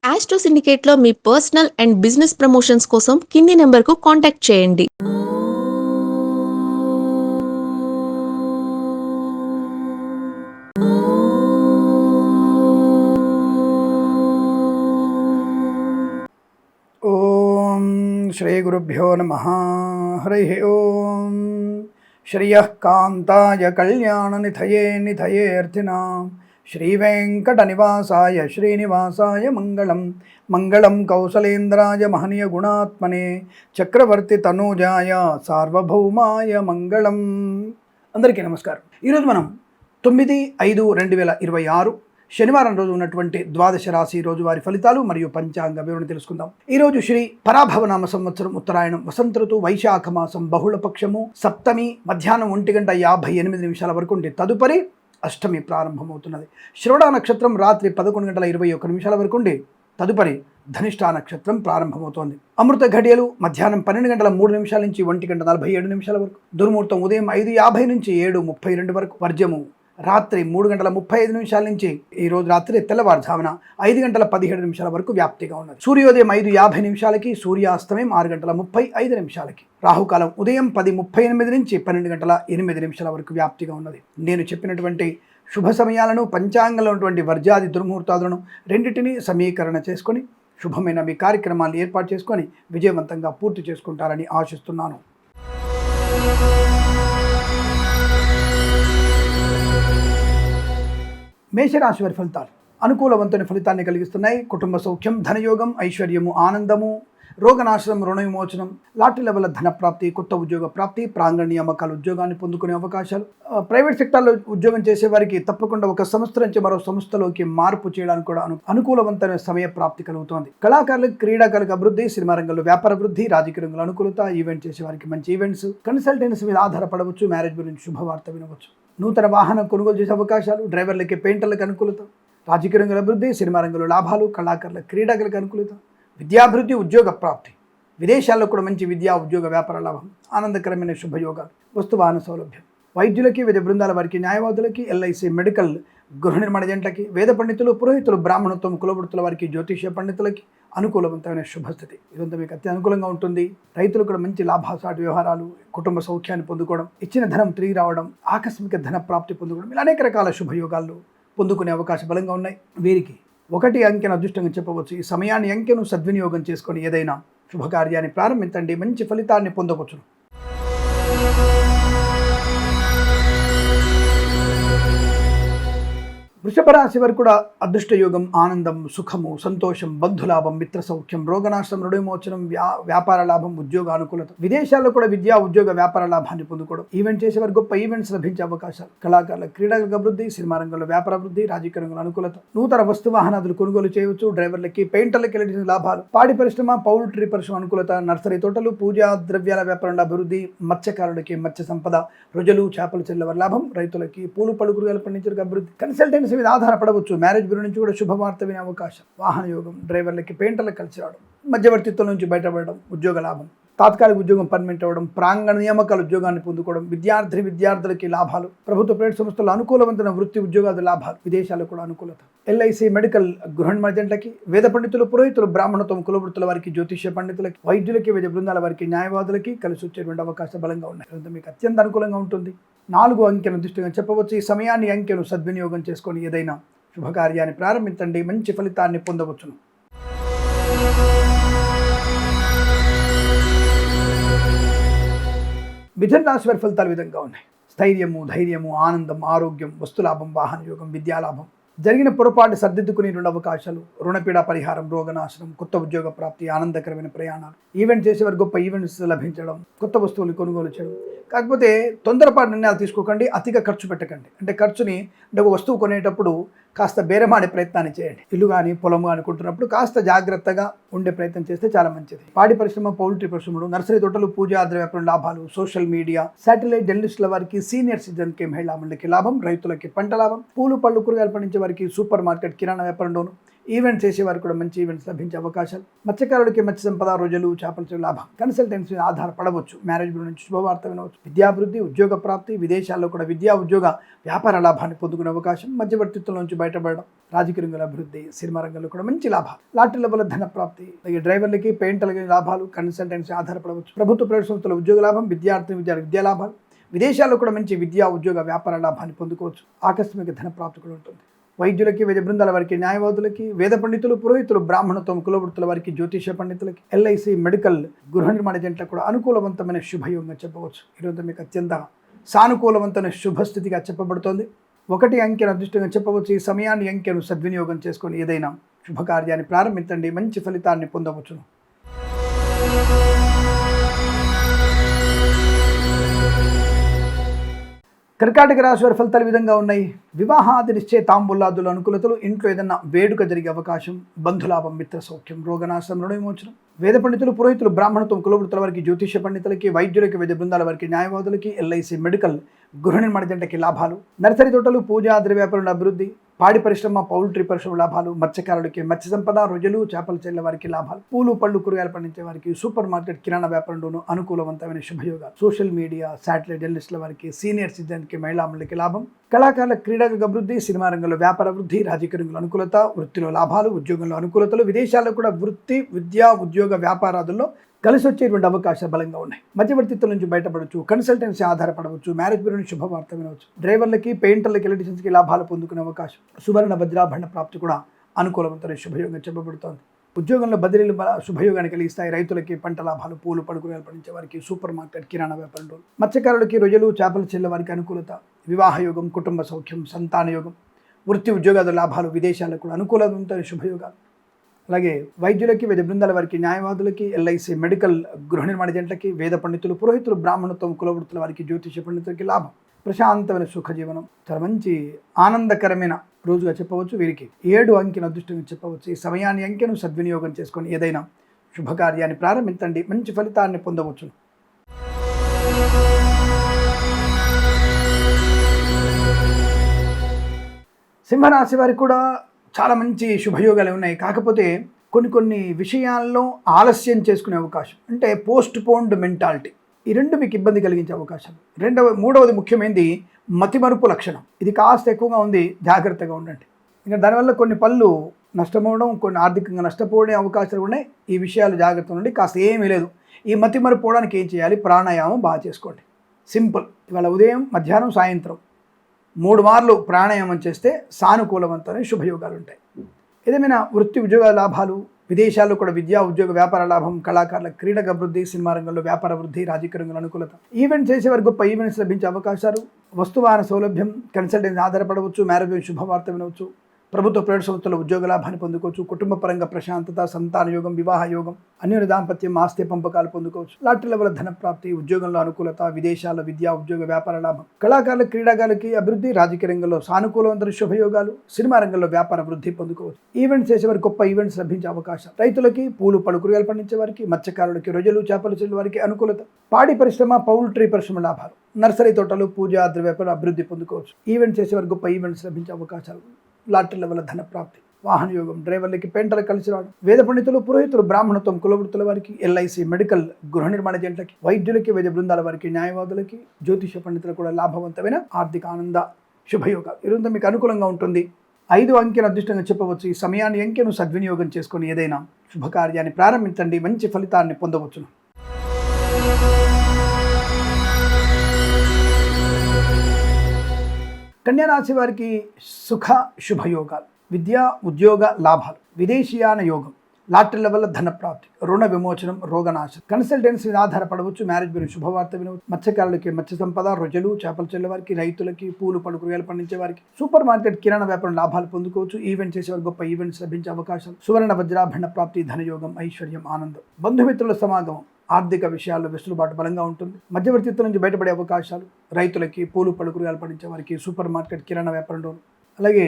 Astro సిండికేట్లో మీ personal and business promotions కోసం కింది నెంబర్కు కాంటాక్ట్ చేయండి. ఓం శ్రీ గురుభ్యో నమ. హరి ఓం. శ్రియః కాంతాయ కళ్యాణ నిధయే నిధయేర్థినాం శ్రీవేంకట నివాసాయ శ్రీనివాసాయ మంగళం. మంగళం కౌసలేంద్రాయ మహనీయ గుణాత్మనే చక్రవర్తి తనూజాయ సార్వభౌమాయ మంగళం. అందరికీ నమస్కారం. ఈరోజు మనం 9/5/2026 శనివారం రోజు ఉన్నటువంటి ద్వాదశ రాశి రోజువారి ఫలితాలు మరియు పంచాంగ వివరణ తెలుసుకుందాం. ఈ రోజు శ్రీ పరాభవనామ సంవత్సరం ఉత్తరాయణం వసంత ఋతువు వైశాఖ మాసం బహుళపక్షము సప్తమి మధ్యాహ్నం 1:58 వరకు ఉండి తదుపరి అష్టమి ప్రారంభమవుతున్నది. శ్రవణ నక్షత్రం రాత్రి 11:21 వరకు ఉండి తదుపరి ధనిష్ఠా నక్షత్రం ప్రారంభమవుతోంది. అమృత ఘడియలు మధ్యాహ్నం 12:03 నుంచి 1:47 వరకు. దుర్ముహూర్తం ఉదయం 5:50 నుంచి 7:32 వరకు. వర్జము రాత్రి 3:35 నుంచి ఈ రోజు రాత్రి తెల్లవారుజామున 5:17 వరకు వ్యాప్తిగా ఉన్నది. సూర్యోదయం 5:50 సూర్యాస్తమయం 6:35 రాహుకాలం ఉదయం 10:38 నుంచి 12:08 వరకు వ్యాప్తిగా ఉన్నది. నేను చెప్పినటువంటి శుభ సమయాలను పంచాంగంలో ఉన్నటువంటి వర్జాది దుర్ముహూర్తాలను రెండింటినీ సమీకరణ చేసుకొని శుభమైన మీ కార్యక్రమాలను ఏర్పాటు చేసుకొని విజయవంతంగా పూర్తి చేసుకుంటారని ఆశిస్తున్నాను. మేషరాశి వారి ఫలితాలు అనుకూలవంతమైన ఫలితాన్ని కలిగిస్తున్నాయి. కుటుంబ సౌఖ్యం, ధనయోగం, ఐశ్వర్యము, ఆనందము, రోగనాశనం, రుణ విమోచనం, లాటరీల వల్ల ధన ప్రాప్తి, కొత్త ఉద్యోగ ప్రాప్తి, ప్రాంగణ నియామకాలు, ఉద్యోగాన్ని పొందుకునే అవకాశాలు. ప్రైవేట్ సెక్టార్లో ఉద్యోగం చేసే వారికి తప్పకుండా ఒక సంస్థ నుంచి మరో సంస్థలోకి మార్పు చేయడానికి కూడా అనుకూలవంతమైన సమయ ప్రాప్తి కలుగుతోంది. కళాకారులకు, క్రీడాకారులకు అభివృద్ధి, సినిమా రంగంలో వ్యాపార అభివృద్ధి, రాజకీయ రంగంలో అనుకూలత, ఈవెంట్ చేసే వారికి మంచి ఈవెంట్స్, కన్సల్టెన్సీ మీద ఆధారపడవచ్చు, మ్యారేజ్ గురించి శుభవార్త వినవచ్చు, నూతన వాహనం కొనుగోలు చేసే అవకాశాలు, డ్రైవర్లకి, పెయింటర్లకు అనుకూలత, రాజకీయ రంగంలో అభివృద్ధి, సినిమా రంగంలో లాభాలు, కళాకారులకు, క్రీడాకారులకు అనుకూలత, విద్యాభివృద్ధి, ఉద్యోగ ప్రాప్తి, విదేశాల్లో కూడా మంచి విద్యా ఉద్యోగ వ్యాపార లాభం, ఆనందకరమైన శుభయోగాలు, వస్తువాహన సౌలభ్యం, వైద్యులకి, వివిధ బృందాల వారికి, న్యాయవాదులకి, ఎల్ఐసి, మెడికల్, గృహ నిర్మాణ జంటలకి, వేద పండితులు, పురోహితులు, బ్రాహ్మణత్వం, కులవృత్తుల వారికి, జ్యోతిష్య పండితులకి అనుకూలవంతమైన శుభస్థితి. ఇదంతా మీకు అతి అనుకూలంగా ఉంటుంది. రైతులు కూడా మంచి లాభసాటి వ్యవహారాలు, కుటుంబ సౌఖ్యాన్ని పొందుకోవడం, ఇచ్చిన ధనం తిరిగి రావడం, ఆకస్మిక ధన ప్రాప్తి పొందుకోవడం, ఇలా అనేక రకాల శుభయోగాలు పొందుకునే అవకాశం బలంగా ఉన్నాయి. వీరికి 1 అంకెను అదృష్టంగా చెప్పవచ్చు. ఈ సమయాన్ని అంకెను సద్వినియోగం చేసుకొని ఏదైనా శుభకార్యాన్ని ప్రారంభించండి, మంచి ఫలితాన్ని పొందవచ్చును. వృషభ రాశి వారు కూడా అదృష్టయోగం, ఆనందం, సుఖము, సంతోషం, బంధులాభం, మిత్ర సౌఖ్యం, రోగనాశనం, రుణ విమోచనం, వ్యాపార లాభం, ఉద్యోగ అనుకూలత, విదేశాల్లో కూడా విద్యా ఉద్యోగ వ్యాపార లాభాన్ని పొందుకోవడం, ఈవెంట్ చేసేవారు గొప్ప ఈవెంట్స్ లభించే అవకాశాలు, కళాకారుల, క్రీడలకు అభివృద్ధి, సినిమా రంగంలో వ్యాపార అభివృద్ధి, రాజకీయ రంగంలో అనుకూలత, నూతన వస్తు వాహనాదులు కొనుగోలు చేయవచ్చు, డ్రైవర్లకి, పెయింటర్లకి లభించిన లాభాలు, పాడి పరిశ్రమ, పౌల్ట్రీ పరిశ్రమ అనుకూలత, నర్సరీ తోటలు, పూజా ద్రవ్యాల వ్యాపారంలో అభివృద్ధి, మత్స్యకారులకి మత్స్య సంపద, రుజులు, చేపలు చెల్లెల లాభం, రైతులకి పూలు పళ్ళు కూరగాయలు పండించడానికి అభివృద్ధి, కన్సల్టెన్సీ మీద ఆధారపడవచ్చు, మ్యారేజ్ బ్యూరో నుంచి కూడా శుభవార్త వినే అవకాశం, వాహన యోగం, డ్రైవర్లకి, పెయింటర్లకు కలిసి రావడం, మధ్యవర్తిత్వం నుంచి బయటపడడం, ఉద్యోగ లాభం, తాత్కాలిక ఉద్యోగం పర్మనెంట్ అవ్వడం, ప్రాంగణ నియామకాలు, ఉద్యోగాన్ని పొందుకోవడం, విద్యార్థులకి లాభాలు, ప్రభుత్వ ప్రైవేట్ సంస్థల్లో అనుకూలవంతమైన వృత్తి ఉద్యోగాల లాభాలు, విదేశాల్లో కూడా అనుకూలత, ఎల్ఐసి, మెడికల్, గృహ నిర్మాణ జంటలకి, వేద పండితులు, పురోహితులు, బ్రాహ్మణత్వం, కులవృత్తుల వారికి, జ్యోతిష్య పండితులకి, వైద్యులకి, వివిధ బృందాల వారికి, న్యాయవాదులకి కలిసి వచ్చేటువంటి అవకాశాలు బలంగా ఉన్నాయి. మీకు అత్యంత అనుకూలంగా ఉంటుంది. 4 అంకెను దృష్టిగా చెప్పవచ్చు. ఈ సమయాన్ని అంకెను సద్వినియోగం చేసుకొని ఏదైనా శుభకార్యాన్ని ప్రారంభించండి, మంచి ఫలితాన్ని పొందవచ్చును. మిథున రాశి వారి ఫలితాలు విధంగా ఉన్నాయి. స్థైర్యము, ధైర్యము, ఆనందం, ఆరోగ్యం, వస్తులాభం, వాహన యోగం, విద్యాలాభం, జరిగిన పొరపాటు సర్దిద్దుకునే 2 అవకాశాలు, రుణపీడ పరిహారం, రోగనాశనం, కొత్త ఉద్యోగ ప్రాప్తి, ఆనందకరమైన ప్రయాణాలు, ఈవెంట్ చేసేవారు గొప్ప ఈవెంట్స్ లభించడం, కొత్త వస్తువులు కొనుగోలు చేయడం. కాకపోతే తొందరపాటు నిర్ణయాలు తీసుకోకండి, అతిగా ఖర్చు పెట్టకండి. అంటే ఖర్చుని ఒక వస్తువు కొనేటప్పుడు కాస్త బేరమాడే ప్రయత్నాన్ని చేయండి. ఇల్లు కానీ పొలం కానీ కొంటున్నప్పుడు కాస్త జాగ్రత్తగా ఉండే ప్రయత్నం చేస్తే చాలా మంచిది. పాడి పరిశ్రమ, పౌల్ట్రీ పరిశ్రమలు, నర్సరీ తోటలు, పూజా ద్రవ్యాపారం లాభాలు, సోషల్ మీడియా, శాటిలైట్ జర్నలిస్టుల వారికి, సీనియర్ సిటిజన్కి, మహిళా మండలికి లాభం, రైతులకి పంట లాభం, పూలు పళ్ళు కూరగాయలు పండించే వారికి, సూపర్ మార్కెట్, కిరాణా వ్యాపారంలోను, ఈవెంట్స్ చేసేవారికి కూడా మంచి ఈవెంట్స్ లభించే అవకాశాలు. మత్స్యకారులకి మత్స్య సంపద, రోజులు, చేపల చెరువు లాభం. కన్సల్టెన్సీ ఆధారపడవచ్చు. మ్యారేజ్ బ్యూరో నుంచి శుభవార్త వినవచ్చు. విద్యాభివృద్ధి, ఉద్యోగ ప్రాప్తి, విదేశాల్లో కూడా విద్యా, ఉద్యోగ, వ్యాపార లాభాన్ని పొందుకునే అవకాశం. మధ్యవర్తిత్వం నుంచి బయటపడడం, రాజకీయ రంగంలో అభివృద్ధి, సినిమా రంగంలో కూడా మంచి లాభాలు. లాటరీ లెవెల్ ధన ప్రాప్తి, అలాగే డ్రైవర్లకి, పెయింటర్లకి లాభాలు. కన్సల్టెన్సీ ఆధారపడవచ్చు. ప్రభుత్వ ప్రైవేట్ సంస్థల ఉద్యోగ లాభం, విద్యార్థి విద్యా లాభాలు. విదేశాల్లో కూడా మంచి విద్యా, ఉద్యోగ, వ్యాపార లాభాన్ని పొందుకోవచ్చు. ఆకస్మిక ధన ప్రాప్తి కూడా ఉంటుంది. వైద్యులకి, వైద్య బృందాల వారికి, న్యాయవాదులకి, వేద పండితులు, పురోహితులు, బ్రాహ్మణత్వం, కులవృత్తుల వారికి, జ్యోతిష పండితులకి, ఎల్ఐసి, మెడికల్, గృహ నిర్మాణ జంటలకు కూడా అనుకూలవంతమైన శుభయోగంగా చెప్పవచ్చు. ఈరోజు మీకు అత్యంత సానుకూలవంతమైన శుభస్థితిగా చెప్పబడుతోంది. 1 అంకెను అదృష్టంగా చెప్పవచ్చు. ఈ సమయాన్ని, అంకెను సద్వినియోగం చేసుకొని ఏదైనా శుభకార్యాన్ని ప్రారంభించండి, మంచి ఫలితాన్ని పొందవచ్చును. కర్కాటక రాశి వారి ఫలితాలు విధంగా ఉన్నాయి. వివాహాది నిశ్చయ తాంబూలాదుల అనుకూలతలు, ఇంట్లో ఏదన్నా వేడుక జరిగే అవకాశం, బంధులాభం, మిత్ర సౌఖ్యం, రోగనాశనం, రుణ విమోచనం. వేద పండితులు, పురోహితులు, బ్రాహ్మణత్వం, కులవృత్తుల వారికి, జ్యోతిష పండితులకి, వైద్యులకి, వైద్య బృందాల వారికి, న్యాయవాదులకి, ఎల్ఐసి, మెడికల్, గృహ నిర్మాణ జంటకి లాభాలు. నర్సరీ తోటలు, పూజా ద్రవ్య వ్యాపారుల అభివృద్ధి, పాడి పరిశ్రమ, పౌల్ట్రీ పరిశ్రమ లాభాలు. మత్స్యకారులకి మత్స్య సంపద, రోజులు, చేపల చెల్లె వారికి లాభాలు. పూలు, పళ్ళు, కూరగాయలు పండించే వారికి, సూపర్ మార్కెట్, కిరాణా వ్యాపారంలోనూ అనుకూలవంతమైన శుభయోగాలు. సోషల్ మీడియా, శాటిలైట్ జర్నలిస్టుల వారికి, సీనియర్ సిటిజన్కి, మహిళామణులకి లాభం. కళాకారుల, క్రీడాలకు అభివృద్ధి, సినిమా రంగంలో వ్యాపార వృద్ధి, రాజకీయ రంగంలో అనుకూలత, వృత్తిలో లాభాలు, ఉద్యోగంలో అనుకూలతలు. విదేశాల్లో కూడా వృత్తి, విద్యా, ఉద్యోగ, వ్యాపారాదుల్లో కలిసి వచ్చేటువంటి అవకాశాలు బలంగా ఉన్నాయి. మధ్యవర్తిత్వం నుంచి బయటపడవచ్చు. కన్సల్టెన్సీ ఆధారపడవచ్చు. మ్యారేజ్ బ్యూరో నుంచి శుభవార్త వినవచ్చు. డ్రైవర్లకి, పెయింటర్లకి, ఎలక్ట్రీషియన్స్కి లాభాలు పొందుకునే అవకాశం. సువర్ణ వజ్రాభరణ ప్రాప్తి కూడా అనుకూలవంతమైన శుభయోగం చెప్పబడుతోంది. ఉద్యోగంలో బదిలీలు శుభయోగాన్ని కలిగిస్తాయి. రైతులకి పంట లాభాలు, పూలు, పడుకునేలు పండించే వారికి, సూపర్ మార్కెట్, కిరాణా వ్యాపారంలో. మత్స్యకారులకి, రొయ్యలు, చేపల చెల్లె వారికి అనుకూలత. వివాహ యోగం, కుటుంబ సౌఖ్యం, సంతాన యోగం, వృత్తి, ఉద్యోగాల లాభాలు. విదేశాలకు కూడా అనుకూలవంతమైన శుభయోగాలు. అలాగే వైద్యులకి, వైద్య బృందాల వారికి, న్యాయవాదులకి, ఎల్ఐసి, మెడికల్, గృహ నిర్మాణ జంటలకి, వేద పండితులు, పురోహితులు, బ్రాహ్మణత్వం, కులవృత్తుల వారికి, జ్యోతిష పండితులకి లాభం. ప్రశాంతమైన సుఖజీవనం, చాలా మంచి ఆనందకరమైన రోజుగా చెప్పవచ్చు. వీరికి 7 అంకెను అదృష్టంగా చెప్పవచ్చు. ఈ సమయాన్ని, అంకెను సద్వినియోగం చేసుకొని ఏదైనా శుభకార్యాన్ని ప్రారంభించండి, మంచి ఫలితాన్ని పొందవచ్చు. సింహరాశి వారికి కూడా చాలా మంచి శుభయోగాలు ఉన్నాయి. కాకపోతే కొన్ని విషయాల్లో ఆలస్యం చేసుకునే అవకాశం, అంటే పోస్ట్ పోన్డ్ మెంటాలిటీ, ఈ 2 మీకు ఇబ్బంది కలిగించే అవకాశం. మూడవది ముఖ్యమైనది మతిమరుపు లక్షణం. ఇది కాస్త ఎక్కువగా ఉంది, జాగ్రత్తగా ఉండండి. ఇంకా దానివల్ల కొన్ని పనులు నష్టమవడం, కొన్ని ఆర్థికంగా నష్టపోవడం అవకాశాలు ఉన్నాయి. ఈ విషయాలు జాగ్రత్తగా ఉండండి. కాస్త ఏమీ లేదు. ఈ మతిమరుపు పోవడానికి ఏం చేయాలి? ప్రాణాయామం బాగా చేసుకోండి. సింపుల్. ఇవాళ ఉదయం, మధ్యాహ్నం, సాయంత్రం 3 మార్లు ప్రాణాయామం చేస్తే సానుకూలవంతమైన శుభయోగాలు ఉంటాయి. ఏదేమైనా వృత్తి, ఉద్యోగ లాభాలు. విదేశాల్లో కూడా విద్యా, ఉద్యోగ, వ్యాపార లాభం. కళాకారుల, క్రీడక అభివృద్ధి, సినిమా రంగంలో వ్యాపార వృద్ధి, రాజకీయ రంగంలో అనుకూలత. ఈవెంట్ చేసేవారు గొప్ప ఈవెంట్స్ లభించే అవకాశాలు. వస్తువాహన సౌలభ్యం, కన్సల్టెన్సీ ఆధారపడవచ్చు. మ్యారేజ్ శుభవార్త వినవచ్చు. ప్రభుత్వ ప్రైవేట్ సంస్థల ఉద్యోగ లాభాన్ని పొందుకోవచ్చు. కుటుంబ పరంగా ప్రశాంతత, సంతాన యోగం, వివాహ యోగం, అన్యోన్య దాంపత్యం, ఆస్తి పంపకాలు పొందుకోవచ్చు. లాటరీ లెవెల్ ధన ప్రాప్తి, ఉద్యోగంలో అనుకూలత, విదేశాల్లో విద్యా, ఉద్యోగ, వ్యాపార లాభం. కళాకారుల, క్రీడాకారులకి అభివృద్ధి, రాజకీయ రంగంలో సానుకూలవంతమైన శుభయోగాలు, సినిమా రంగంలో వ్యాపార వృద్ధి పొందుకోవచ్చు. ఈవెంట్స్ చేసేవారికి గొప్ప ఈవెంట్స్ లభించే అవకాశం. రైతులకి, పూలు, పళ్ళు, కూరగాయలు పండించే వారికి, మత్స్యకారులకి, రొయ్యలు, చేపల చెల్లు వారికి అనుకూలత. పాడి పరిశ్రమ, పౌల్ట్రీ పరిశ్రమ లాభాలు. నర్సరీ తోటలు, పూజా ద్రవ్య అభివృద్ధి పొందుకోవచ్చు. ఈవెంట్ చేసేవారికి గొప్ప ఈవెంట్స్ లభించే అవకాశాలు. లాటరీ లెవెల్ ధన ప్రాప్తి, వాహన యోగం, డ్రైవర్లకి, పెయింటర్లకు కలిసి రావడం. వేద పండితులు, పురోహితులు, బ్రాహ్మణత్వం, కులవృత్తుల వారికి, ఎల్ఐసి, మెడికల్, గృహ నిర్మాణ జంటలకి, వైద్యులకి, వైద్య బృందాల వారికి, న్యాయవాదులకి, జ్యోతిష పండితులకు కూడా లాభవంతమైన ఆర్థిక ఆనంద శుభయోగాలు. ఈరోజు మీకు అనుకూలంగా ఉంటుంది. 5 అంకెను అదృష్టంగా చెప్పవచ్చు. ఈ సమయాన్ని, అంకెను సద్వినియోగం చేసుకొని ఏదైనా శుభకార్యాన్ని ప్రారంభించండి, మంచి ఫలితాన్ని పొందవచ్చును. కన్యారాశి వారికి సుఖ శుభయోగాలు, విద్యా, ఉద్యోగ లాభాలు, విదేశీయాన యోగం, లాటరీ లెవెల్ ధన ప్రాప్తి, రుణ విమోచనం, రోగనాశనం. కన్సల్టెన్సీ మీద ఆధారపడవచ్చు. మ్యారేజ్ బ్యూరో శుభవార్త వినవచ్చు. మత్స్యకారులకి మత్స్య సంపద, రొయ్యలు, చేపల చెల్లె వారికి, రైతులకి, పూలు, పళ్ళు, కూరగాయలు పండించే వారికి, సూపర్ మార్కెట్, కిరాణా వ్యాపారం లాభాలు పొందుకోవచ్చు. ఈవెంట్ చేసేవారు గొప్ప ఈవెంట్స్ లభించే అవకాశం. సువర్ణ వజ్రాభరణ ప్రాప్తి, ధనయోగం, ఐశ్వర్యం, ఆనందం. బంధుమిత్రుల సమాగమం, ఆర్థిక విషయాల్లో వెసులుబాటు బలంగా ఉంటుంది. మధ్యవర్తిత్వం నుంచి బయటపడే అవకాశాలు. రైతులకి, పూలు, పళ్ళు, కూరగాయలు పండించే వారికి, సూపర్ మార్కెట్, కిరాణా వ్యాపారంలో. అలాగే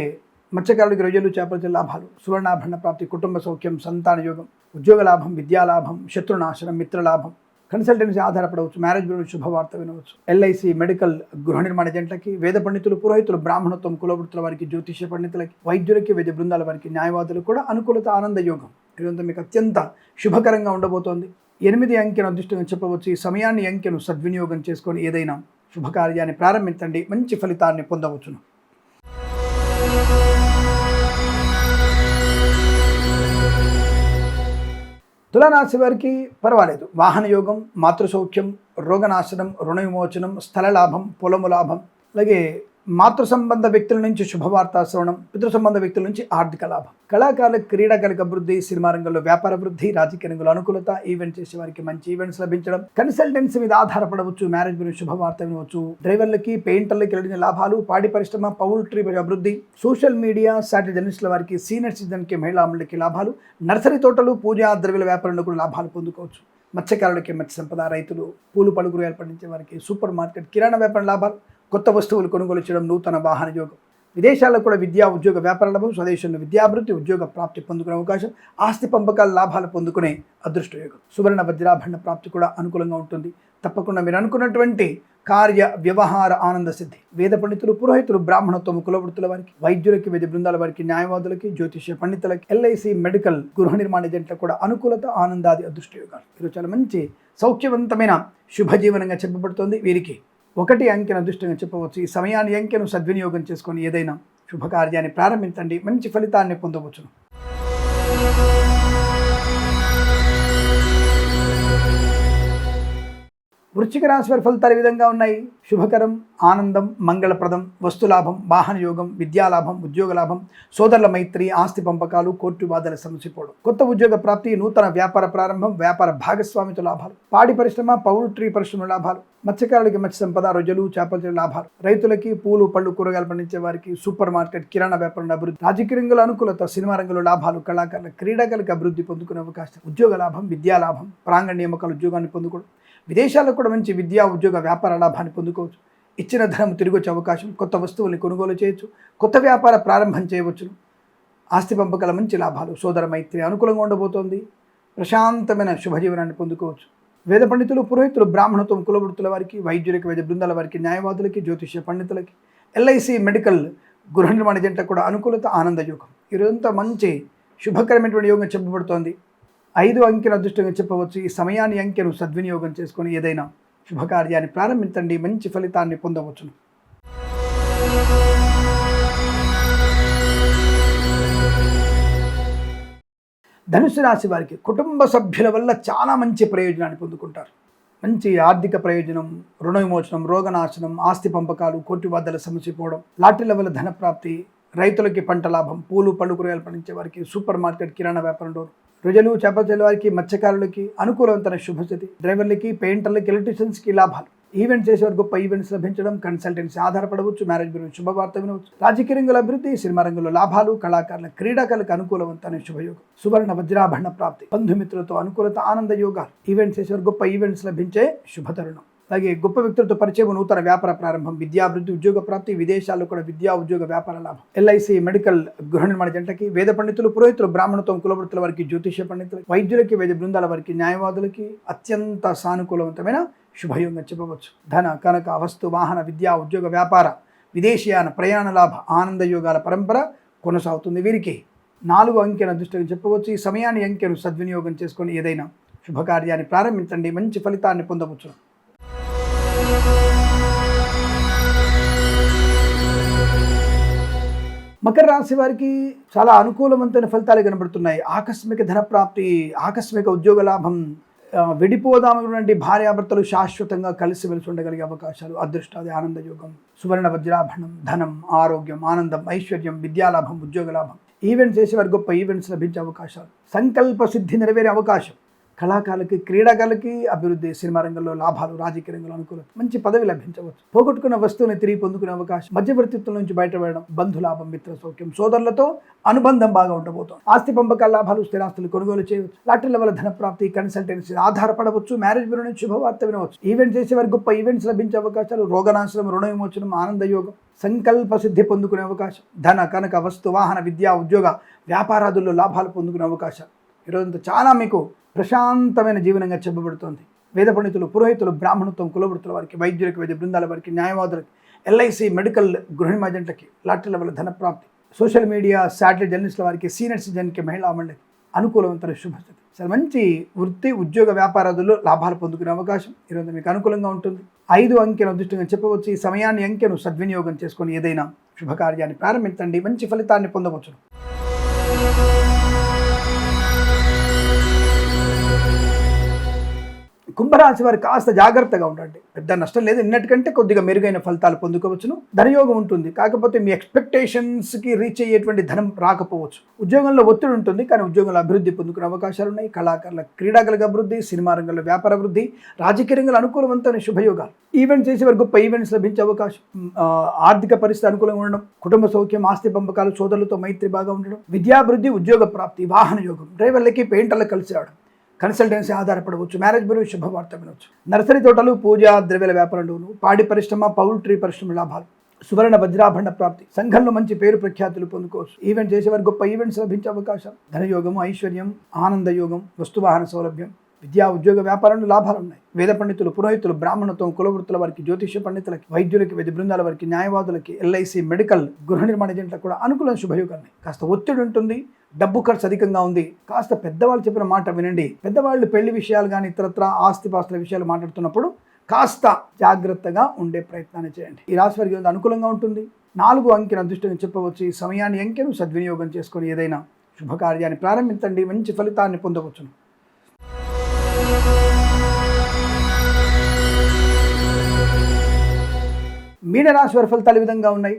మత్స్యకారులకి, రొయ్యలు, చేపల లాభాలు. సువర్ణాభరణ ప్రాప్తి, కుటుంబ సౌఖ్యం, సంతాన యోగం, ఉద్యోగ లాభం, విద్యా లాభం, శత్రునాశనం, మిత్రలాభం. కన్సల్టెన్సీ ఆధారపడవచ్చు, మ్యారేజ్ బ్యూరో శుభవార్త వినవచ్చు. ఎల్ఐసి మెడికల్, గృహ నిర్మాణ జంటలకి, వేద పండితులు, పురోహితులు, బ్రాహ్మణత్వం, కులవృత్తుల వారికి, జ్యోతిష్య పండితులకి, వైద్యులకి, వైద్య బృందాల వారికి, న్యాయవాదులు కూడా అనుకూలత, ఆనంద యోగం. ఇదంతా మీకు అత్యంత శుభకరంగా ఉండబోతోంది. 8 అంకెను అదృష్టంగా చెప్పవచ్చు. ఈ సమయాన్ని అంకెను సద్వినియోగం చేసుకొని ఏదైనా శుభకార్యాన్ని ప్రారంభించండి, మంచి ఫలితాన్ని పొందవచ్చును. తులారాశి వారికి పర్వాలేదు. వాహన యోగం, మాతృసౌఖ్యం, రోగనాశనం, రుణ విమోచనం, స్థల లాభం, పొలము లాభం, అలాగే మాతృ సంబంధ వ్యక్తుల నుంచి శుభవార్తా శ్రవణం, పితృ సంబంధ వ్యక్తుల నుంచి ఆర్థిక లాభం, కళాకారులకు, క్రీడాకారులకు అభివృద్ధి, సినిమా రంగంలో వ్యాపార వృద్ధి, రాజకీయ రంగంలో అనుకూలత, ఈవెంట్ చేసే వారికి మంచి ఈవెంట్స్ లభించడం, కన్సల్టెన్సీ మీద ఆధారపడవచ్చు, మ్యారేజ్ గురించి శుభవార్త వినవచ్చు, డ్రైవర్లకి, పెయింటర్లకి వెళ్ళిన లాభాలు, పాడి పరిశ్రమ, పౌల్ట్రీ అభివృద్ధి, సోషల్ మీడియా, సాటిలైట్ జర్నలిస్టుల వారికి, సీనియర్ సిటిజన్కి, మహిళాములకి లాభాలు, నర్సరీ తోటలు, పూజా ద్రవ్యాల వ్యాపారంలో కూడా లాభాలు పొందుకోవచ్చు. మత్స్యకారులకి మత్స్య సంపద, రైతులు, పూలు పలుకురగాయలు పండించే వారికి, సూపర్ మార్కెట్, కిరాణా వ్యాపార లాభాలు, కొత్త వస్తువులు కొనుగోలు చేయడం, నూతన వాహన యోగం, విదేశాల్లో కూడా విద్యా ఉద్యోగ వ్యాపార లాభం, స్వదేశంలో విద్యాభివృద్ధి, ఉద్యోగ ప్రాప్తి పొందుకునే అవకాశం, ఆస్తి పంపకాల లాభాలు పొందుకునే అదృష్ట యోగం, సువర్ణ వజ్రాభరణ ప్రాప్తి కూడా అనుకూలంగా ఉంటుంది. తప్పకుండా మీరు అనుకున్నటువంటి కార్య వ్యవహార ఆనంద సిద్ధి. వేద పండితులు, పురోహితులు, బ్రాహ్మణత్వం, కులవృత్తుల వారికి, వైద్యులకి, వైద్య బృందాల వారికి, న్యాయవాదులకి, జ్యోతిష్య పండితులకి, ఎల్ఐసి మెడికల్, గృహ నిర్మాణ జంటలకు కూడా అనుకూలత, ఆనందాది అదృష్ట యోగాలు. ఈరోజు చాలా మంచి సౌఖ్యవంతమైన శుభజీవనంగా చెప్పబడుతోంది. వీరికి 1 అంకెను అదృష్టంగా చెప్పవచ్చు. ఈ సమయాన్ని అంకెను సద్వినియోగం చేసుకొని ఏదైనా శుభకార్యాన్ని ప్రారంభించండి, మంచి ఫలితాన్ని పొందవచ్చును. వృశ్చిక రాశి వారి ఫలితాలు ఈ విధంగా ఉన్నాయి. శుభకరం, ఆనందం, మంగళప్రదం, వస్తులాభం, వాహన యోగం, విద్యాలాభం, ఉద్యోగ లాభం, సోదరుల మైత్రి, ఆస్తి పంపకాలు, కోర్టు వివాదాల సమసిపోవడం, కొత్త ఉద్యోగ ప్రాప్తి, నూతన వ్యాపార ప్రారంభం, వ్యాపార భాగస్వామితో లాభాలు, పాడి పరిశ్రమ, పౌల్ట్రీ పరిశ్రమ లాభాలు, మత్స్యకారులకి మత్స్య సంపద, రొయ్యలు, చేపల లాభాలు, రైతులకి, పూలు పళ్ళు కూరగాయలు పండించే వారికి, సూపర్ మార్కెట్, కిరాణా వ్యాపారంలో అభివృద్ధి, రాజకీయ రంగంలో అనుకూలత, సినిమా రంగంలో లాభాలు, కళాకారుల, క్రీడాకారులకు అభివృద్ధి పొందుకునే అవకాశం, ఉద్యోగ లాభం, విద్యా లాభం, ప్రాంగణ నియామకాలు, ఉద్యోగాన్ని పొందుకోవడం, విదేశాల్లో కూడా మంచి విద్యా ఉద్యోగ వ్యాపార లాభాన్ని పొందుకోవచ్చు, ఇచ్చిన ధనం తిరిగి వచ్చే అవకాశం, కొత్త వస్తువుల్ని కొనుగోలు చేయొచ్చు, కొత్త వ్యాపార ప్రారంభం చేయవచ్చును, ఆస్తి పంపకాల మంచి లాభాలు, సోదర మైత్రి అనుకూలంగా ఉండబోతోంది, ప్రశాంతమైన శుభజీవనాన్ని పొందుకోవచ్చు. వేద పండితులు, పురోహితులు, బ్రాహ్మణత్వం, కులవృత్తుల వారికి, వైద్యులకి, వైద్య బృందాల వారికి, న్యాయవాదులకి, జ్యోతిష్య పండితులకి, ఎల్ఐసి మెడికల్, గృహ నిర్మాణ జంటకు కూడా అనుకూలత, ఆనంద యోగం. ఈరోజంతా మంచి శుభకరమైనటువంటి యోగం చెప్పబడుతోంది. 5 అంకెను అదృష్టంగా చెప్పవచ్చు. ఈ సమయాన్ని అంకెను సద్వినియోగం చేసుకొని ఏదైనా శుభకార్యాన్ని ప్రారంభించండి, మంచి ఫలితాన్ని పొందవచ్చును. ధనుసు రాశి వారికి కుటుంబ సభ్యుల వల్ల చాలా మంచి ప్రయోజనాన్ని పొందుకుంటారు. మంచి ఆర్థిక ప్రయోజనం, రుణ విమోచనం, రోగనాశనం, ఆస్తి పంపకాలు, కోర్టు వివాదాల సమసిపోవడం, లాటరీల వల్ల ధన ప్రాప్తి, రైతులకి పంట లాభం, పూలు పళ్ళు కూరగాయలు పండించే వారికి, సూపర్ మార్కెట్, కిరాణా వ్యాపారంలో, రొయ్యలు, చేపల వారికి, మత్స్యకారులకి అనుకూలవంతమైన శుభస్థితి, డ్రైవర్లకి, పెయింటర్లకి, ఎలక్ట్రీషియన్స్కి లాభాలు, ఈవెంట్ చేసేవారు గొప్ప ఈవెంట్స్ లభించడం, కన్సల్టెన్సీ ఆధారపడవచ్చు, మ్యారేజ్ బ్యూరో శుభవార్త వినవచ్చు, రాజకీయ రంగంలో అభివృద్ధి, సినిమా రంగంలో లాభాలు, కళాకారుల, క్రీడాకారులకు అనుకూలవంతమైన శుభయోగం, సువర్ణ వజ్రాభరణ ప్రాప్తి, బంధుమిత్రులతో అనుకూలత, ఆనంద యోగాలు, ఈవెంట్ చేసేవారు గొప్ప ఈవెంట్స్ లభించే శుభతరుణం, అలాగే గొప్ప వ్యక్తులతో పరిచయం, నూతన వ్యాపార ప్రారంభం, విద్యాభివృద్ధి, ఉద్యోగ ప్రాప్తి, విదేశాల్లో కూడా విద్యా ఉద్యోగ వ్యాపార లాభం, ఎల్ఐసి మెడికల్, గృహ నిర్మాణ జంటకి, వేద పండితులు, పురోహితులు, బ్రాహ్మణత్వం, కులవృత్తుల వారికి, జ్యోతిష్య పండితులకి, వైద్యులకి, వైద్య బృందాల వారికి, న్యాయవాదులకి అత్యంత సానుకూలవంతమైన శుభయోగంగా చెప్పవచ్చు. ధన, కనక, వస్తు, వాహన, విద్యా ఉద్యోగ వ్యాపార, విదేశీయాన, ప్రయాణ లాభ, ఆనంద యోగాల పరంపర కొనసాగుతుంది. వీరికి 4 అంకెను అదృష్టంగా చెప్పవచ్చు. ఈ సమయాన్ని అంకెను సద్వినియోగం చేసుకొని ఏదైనా శుభకార్యాన్ని ప్రారంభించండి, మంచి ఫలితాన్ని పొందవచ్చు. మకర రాశి వారికి చాలా అనుకూలవంతమైన ఫలితాలు కనబడుతున్నాయి. ఆకస్మిక ధన ప్రాప్తి, ఆకస్మిక ఉద్యోగ లాభం, విడిపోదామనుకున్నటువంటి భార్యాభర్తలు శాశ్వతంగా కలిసి వెలిసి ఉండగలిగే అవకాశాలు, అదృష్టాది ఆనంద యోగం, సువర్ణ వజ్రాభరణం, ధనం, ఆరోగ్యం, ఆనందం, ఐశ్వర్యం, విద్యాలాభం, ఉద్యోగ లాభం, ఈవెంట్స్ చేసేవారు గొప్ప ఈవెంట్స్ లభించే అవకాశాలు, సంకల్ప సిద్ధి నెరవేరే అవకాశం, కళాకారులకి, క్రీడాకారులకి అభివృద్ధి, సినిమా రంగంలో లాభాలు, రాజకీయ రంగంలో అనుకూలత, మంచి పదవి లభించవచ్చు, పోగొట్టుకున్న వస్తువుని తిరిగి పొందుకునే అవకాశం, మధ్యవర్తిత్వం నుంచి బయటపడడం, బంధులాభం, మిత్ర సౌఖ్యం, సోదరులతో అనుబంధం బాగా ఉండబోతుంది, ఆస్తి పంపకాల లాభాలు, స్థిరాస్తులు కొనుగోలు చేయవచ్చు, లాటరీల వల్ల ధన ప్రాప్తి, కన్సల్టెన్సీ ఆధారపడవచ్చు, మ్యారేజ్ బ్యూరో నుంచి శుభవార్త వినవచ్చు, ఈవెంట్ చేసేవారు గొప్ప ఈవెంట్స్ లభించే అవకాశాలు, రోగనాశనం, రుణ విమోచనం, ఆనంద యోగం, సంకల్ప సిద్ధి పొందుకునే అవకాశం, ధన, కనక, వస్తు, వాహన, విద్యా ఉద్యోగ వ్యాపారాదుల్లో లాభాలు పొందుకునే అవకాశాలు. ఈరోజంతా చాలా మీకు ప్రశాంతమైన జీవనంగా చెప్పబడుతోంది. వేద పండితులు, పురోహితులు, బ్రాహ్మణత్వం, కులవృత్తుల వారికి, వైద్యులకి, వైద్య బృందాల వారికి, న్యాయవాదులకి, ఎల్ఐసి, మెడికల్, గృహిణి మజెంట్లకి, లాటరీ లెవెల్ ధన ప్రాప్తి, సోషల్ మీడియా, శాటిలైట్ జర్నలిస్టుల వారికి, సీనియర్ సిటిజన్కి, మహిళా మండలికి అనుకూలవంతమైన శుభస్థితి. సరే, మంచి వృత్తి, ఉద్యోగ, వ్యాపారాదుల్లో లాభాలు పొందుకునే అవకాశం ఈరోజు మీకు అనుకూలంగా ఉంటుంది. 5 అంకెను అదృష్టంగా చెప్పవచ్చు. ఈ సమయాన్ని, అంకెను సద్వినియోగం చేసుకొని ఏదైనా శుభకార్యాన్ని ప్రారంభించండి, మంచి ఫలితాన్ని పొందవచ్చు. కుంభరాశి వారు కాస్త జాగ్రత్తగా ఉండండి. పెద్ద నష్టం లేదు, నిన్నటికంటే కొద్దిగా మెరుగైన ఫలితాలు పొందుకోవచ్చును. ధనయోగం ఉంటుంది, కాకపోతే మీ ఎక్స్పెక్టేషన్స్కి రీచ్ అయ్యేటువంటి ధనం రాకపోవచ్చు. ఉద్యోగంలో ఒత్తిడి ఉంటుంది, కానీ ఉద్యోగంలో అభివృద్ధి పొందుకునే అవకాశాలు ఉన్నాయి. కళాకారుల, క్రీడాకారుల అభివృద్ధి, సినిమా రంగంలో వ్యాపార అభివృద్ధి, రాజకీయ రంగంలో అనుకూలవంతమైన శుభయోగాలు, ఈవెంట్స్ చేసేవారు గొప్ప ఈవెంట్స్ లభించే అవకాశం, ఆర్థిక పరిస్థితి అనుకూలంగా ఉండడం, కుటుంబ సౌఖ్యం, ఆస్తి పంపకాలు, సోదరులతో మైత్రి బాగా ఉండడం, విద్యాభివృద్ధి, ఉద్యోగ ప్రాప్తి, వాహన యోగం, డ్రైవర్లకి, పెయింటర్లకు కలిసి రావడం, కన్సల్టెన్సీ ఆధారపడవచ్చు, మ్యారేజ్ బ్యూరో శుభవార్త వినవచ్చు, నర్సరీ తోటలు, పూజా ద్రవ్యాల వ్యాపారంలోను, పాడి పరిశ్రమ, పౌల్ట్రీ పరిశ్రమ లాభాలు, సువర్ణ వజ్రాభరణ ప్రాప్తి, సంఘంలో మంచి పేరు ప్రఖ్యాతులు పొందుకోవచ్చు. ఈవెంట్ చేసేవారు గొప్ప ఈవెంట్స్ లభించే అవకాశం, ధనయోగము, ఐశ్వర్యం, ఆనందయోగం, వస్తువాహన సౌలభ్యం, విద్యా, ఉద్యోగ, వ్యాపారంలో లాభాలు ఉన్నాయి. వేద పండితులు, పురోహితులు, బ్రాహ్మణత్వం, కులవృత్తుల వారికి, జ్యోతిష్య పండితులకి, వైద్యులకి, వైద్య బృందాల వారికి, న్యాయవాదులకి, ఎల్ఐసి, మెడికల్, గృహ నిర్మాణ ఏజెంట్లకు కూడా అనుకూలమైన శుభయోగాలు. కాస్త ఒత్తిడి ఉంటుంది, డబ్బు ఖర్చు అధికంగా ఉంది, కాస్త పెద్దవాళ్ళు చెప్పిన మాట వినండి. పెద్దవాళ్ళు పెళ్లి విషయాలు కానీ ఇతరత్ర ఆస్తిపాస్తుల విషయాలు మాట్లాడుతున్నప్పుడు కాస్త జాగ్రత్తగా ఉండే ప్రయత్నాన్ని చేయండి. ఈ రాశి వారికి అనుకూలంగా ఉంటుంది. 4 అంకెను అదృష్టంగా చెప్పవచ్చు. ఈ సమయాన్ని, అంకెను సద్వినియోగం చేసుకొని ఏదైనా శుభకార్యాన్ని ప్రారంభించండి, మంచి ఫలితాన్ని పొందవచ్చును. మీనరాశి వారి ఫలితాలు ఈ విధంగా ఉన్నాయి.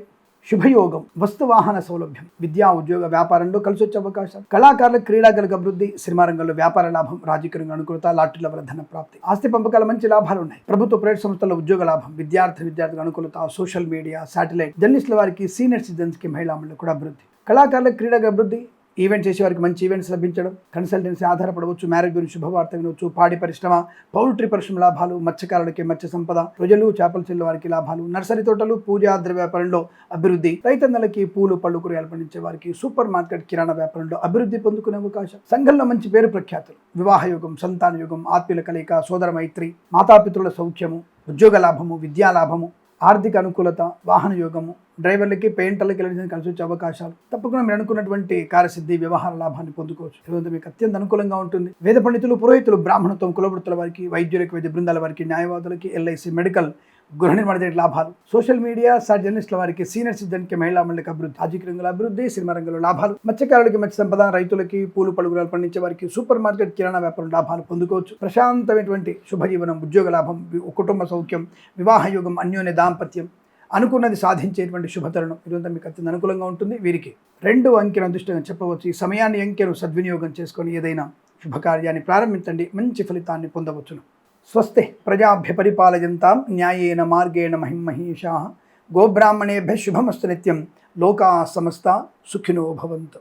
శుభయోగం, వస్తువాహన సౌలభ్యం, విద్యా, ఉద్యోగ, వ్యాపారంలో కలిసి వచ్చే అవకాశం, కళాకారుల, క్రీడాకారులకు అభివృద్ధి, సినిమా రంగంలో వ్యాపార లాభం, రాజకీయ రంగం అనుకూలత, లాటరీ లెవెల్ ధన ప్రాప్తి, ఆస్తి పంపకాల మంచి లాభాలు ఉన్నాయి. ప్రభుత్వ, ప్రైవేట్ సంస్థల్లో ఉద్యోగ లాభం, విద్యార్థులకు అనుకూలత, సోషల్ మీడియా, శాటిలైట్ జర్నలిస్టుల వారికి, సీనియర్ సిటిజన్స్కి, మహిళా మండలికి కూడా అభివృద్ధి, కళాకారుల, క్రీడాకు అభివృద్ధి, ఈవెంట్ చేసే వారికి మంచి ఈవెంట్స్ లభించడం, కన్సల్టెన్సీ ఆధారపడవచ్చు, మ్యారేజ్ గురించి శుభవార్త వినవచ్చు, పాడి పరిశ్రమ, పౌల్ట్రీ పరిశ్రమ లాభాలు, మత్స్యకారులకి మత్స్య సంపద, రొయ్యలు, చేపల చెల్లు వారికి లాభాలు, నర్సరీ తోటలు, పూజా ద్రవ్య వ్యాపారంలో అభివృద్ధి, రైతన్నలకి, పూలు, పళ్ళు, కూరగాయలు పండించే వారికి, సూపర్ మార్కెట్, కిరాణా వ్యాపారంలో అభివృద్ధి పొందుకునే అవకాశం, సంఘంలో మంచి పేరు ప్రఖ్యాతులు, వివాహ యోగం, సంతాన యోగం, ఆత్మీయుల కలయిక, సోదర మైత్రి, మాతాపితృల సౌఖ్యము, ఉద్యోగ లాభము, విద్యా లాభము, ఆర్థిక అనుకూలత, వాహన యోగము, డ్రైవర్లకి, పెయింటర్లకి కలిసి వచ్చే అవకాశాలు, తప్పకుండా మీరు అనుకున్నటువంటి కార్యసిద్ధి, వ్యవహార లాభాన్ని పొందుకోవచ్చు. ఈరోజు మీకు అత్యంత అనుకూలంగా ఉంటుంది. వేద పండితులు, పురోహితులు, బ్రాహ్మణత్వం, కులవృత్తుల వారికి, వైద్యులకి, వైద్య బృందాల వారికి, న్యాయవాదులకి, ఎల్ఐసి, మెడికల్, గృహ నిర్మాణ లాభాలు, సోషల్ మీడియా, జర్నలిస్టుల వారికి, సీనియర్ సిటిజన్కి, మహిళా మండలికి అభివృద్ధి, రాజకీయ రంగంలో అభివృద్ధి, సినిమా రంగంలో లాభాలు, మత్స్యకారులకి మత్స్య సంపద, రైతులకి, పూలు, పలుగురాలు పండించే వారికి, సూపర్ మార్కెట్, కిరాణా వ్యాపారం లాభాలు పొందుకోవచ్చు. ప్రశాంతమైనటువంటి శుభజీవనం, ఉద్యోగ లాభం, కుటుంబ సౌఖ్యం, వివాహ యోగం, అన్యోన్య దాంపత్యం, అనుకున్నది సాధించేటువంటి శుభతరుణం ఈరోజు మీకు అత్యంత అనుకూలంగా ఉంటుంది. వీరికి 2 అంకెను అదృష్టంగా చెప్పవచ్చు. ఈ సమయాన్ని, అంకెను సద్వినియోగం చేసుకొని ఏదైనా శుభకార్యాన్ని ప్రారంభించండి, మంచి ఫలితాన్ని పొందవచ్చును. స్వస్తి ప్రజాభ్య పరిపాలయంతాం న్యాయేన మార్గేణ మహిమహీషాః గోబ్రాహ్మణేభ్యః శుభమస్తు నిత్యం. లోకా సమస్తా సుఖినో భవంతు.